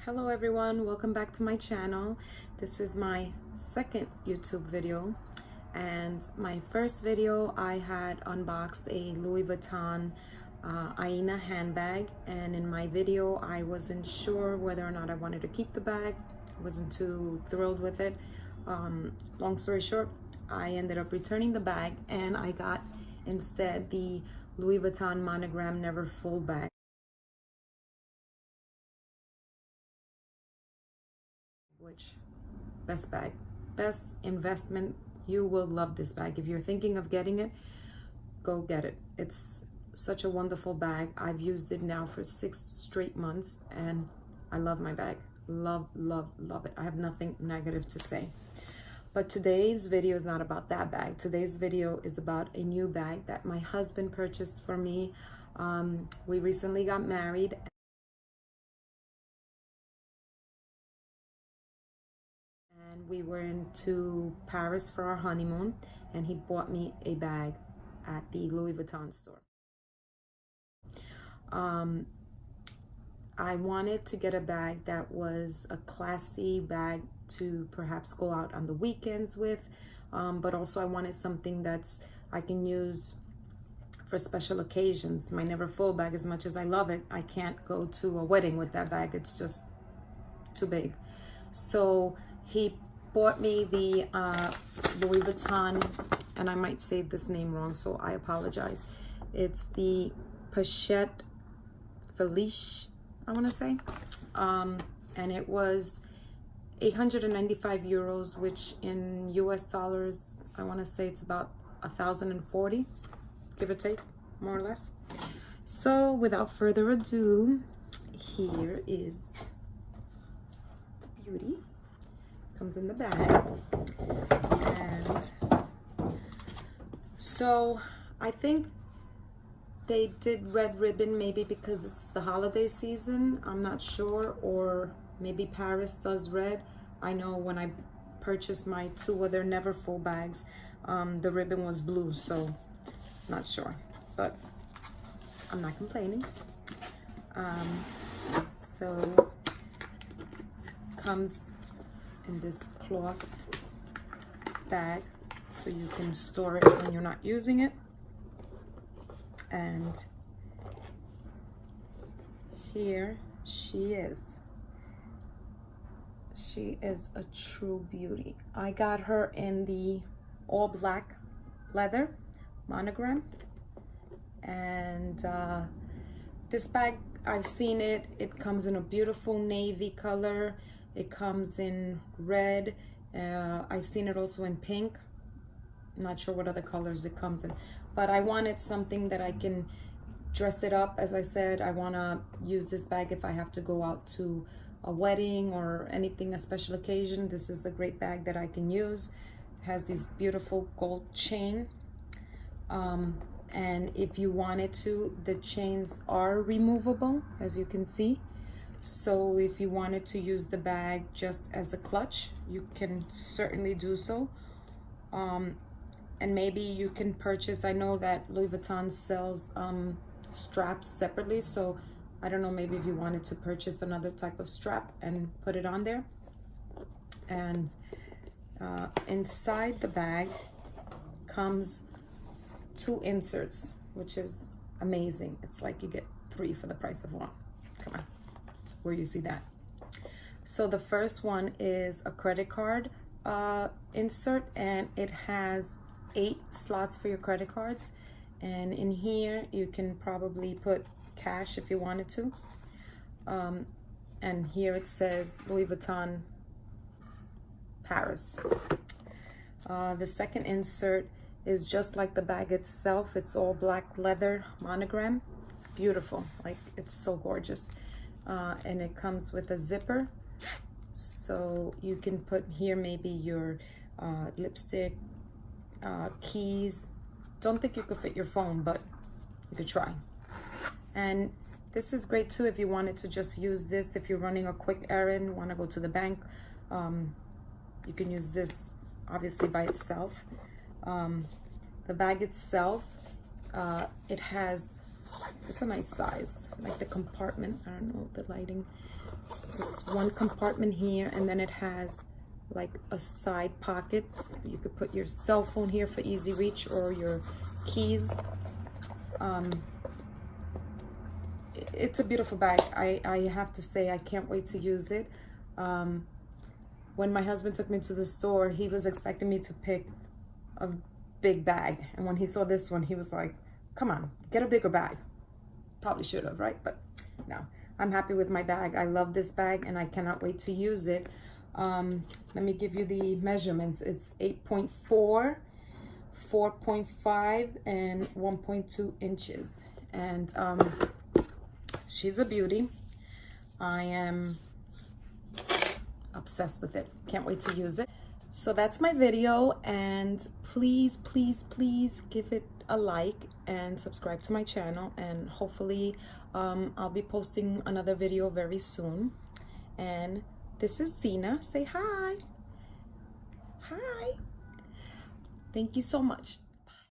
Hello everyone, welcome back to my channel. This is my second YouTube video, and my first video I had unboxed a Louis Vuitton Aina handbag, and in my video I wasn't sure whether or not I wanted to keep the bag. Wasn't too thrilled with it. Long story short, I ended up returning the bag and I got instead the Louis Vuitton Monogram Never Full bag. Which best bag, best investment. You will love this bag. If you're thinking of getting it, go get it. It's such a wonderful bag. I've used it now for 6 straight months and I love my bag. Love it. I have nothing negative to say. But today's video is not about that bag. Today's video is about a new bag that my husband purchased for me. We recently got married. And we were into Paris for our honeymoon, and he bought me a bag at the Louis Vuitton store. I wanted to get a bag that was a classy bag to perhaps go out on the weekends with, but also I wanted something that's I can use for special occasions. My Never Full bag, as much as I love it, I can't go to a wedding with that bag. It's just too big. So he bought me the Louis Vuitton, and I might say this name wrong, so I apologize. It's the Pochette Felicie, I want to say, and it was 895 euros, which in US dollars, I want to say it's about 1,040, give or take, more or less. So without further ado, here is the beauty. Comes in the bag. And so I think they did red ribbon, maybe because it's the holiday season, I'm not sure, or maybe Paris does red. I know when I purchased my 2 other Never Full bags, the ribbon was blue, so not sure, but I'm not complaining. So comes in this cloth bag, so you can store it when you're not using it. And here she is. She is a true beauty. I got her in the all black leather monogram, and this bag, I've seen it. It comes in a beautiful navy color. It comes in red. I've seen it also in pink. I'm not sure what other colors it comes in, but I wanted something that I can dress it up. As I said, I want to use this bag if I have to go out to a wedding or anything, a special occasion. This is a great bag that I can use. It has this beautiful gold chain. And if you wanted to, the chains are removable, as you can see. So if you wanted to use the bag just as a clutch, you can certainly do so. And maybe you can purchase, I know that Louis Vuitton sells straps separately, so I don't know, maybe if you wanted to purchase another type of strap and put it on there. And inside the bag comes 2 inserts, which is amazing. It's like you get 3 for the price of 1. Come on, where you see that? So the first one is a credit card insert, and it has 8 slots for your credit cards, and in here you can probably put cash if you wanted to. And here it says Louis Vuitton Paris. The second insert is just like the bag itself. It's all black leather monogram. Beautiful, like it's so gorgeous. And it comes with a zipper, so you can put here maybe your lipstick, keys. Don't think you could fit your phone, but you could try. And this is great too if you wanted to just use this if you're running a quick errand, want to go to the bank. You can use this obviously by itself. The bag itself, it has, it's a nice size, like the compartment. I don't know, the lighting, it's one compartment here, and then it has like a side pocket. You could put your cell phone here for easy reach, or your keys. It's a beautiful bag. I have to say, I can't wait to use it. When my husband took me to the store, he was expecting me to pick a big bag, and when he saw this one, he was like, come on, get a bigger bag. Probably should have, right? But no, I'm happy with my bag. I love this bag and I cannot wait to use it. Let me give you the measurements. It's 8.4, 4.5, and 1.2 inches. And she's a beauty. I am obsessed with it. Can't wait to use it. So that's my video, and please, please, please give it a like and subscribe to my channel, and hopefully I'll be posting another video very soon. And this is Sina. Say hi. Hi. Thank you so much.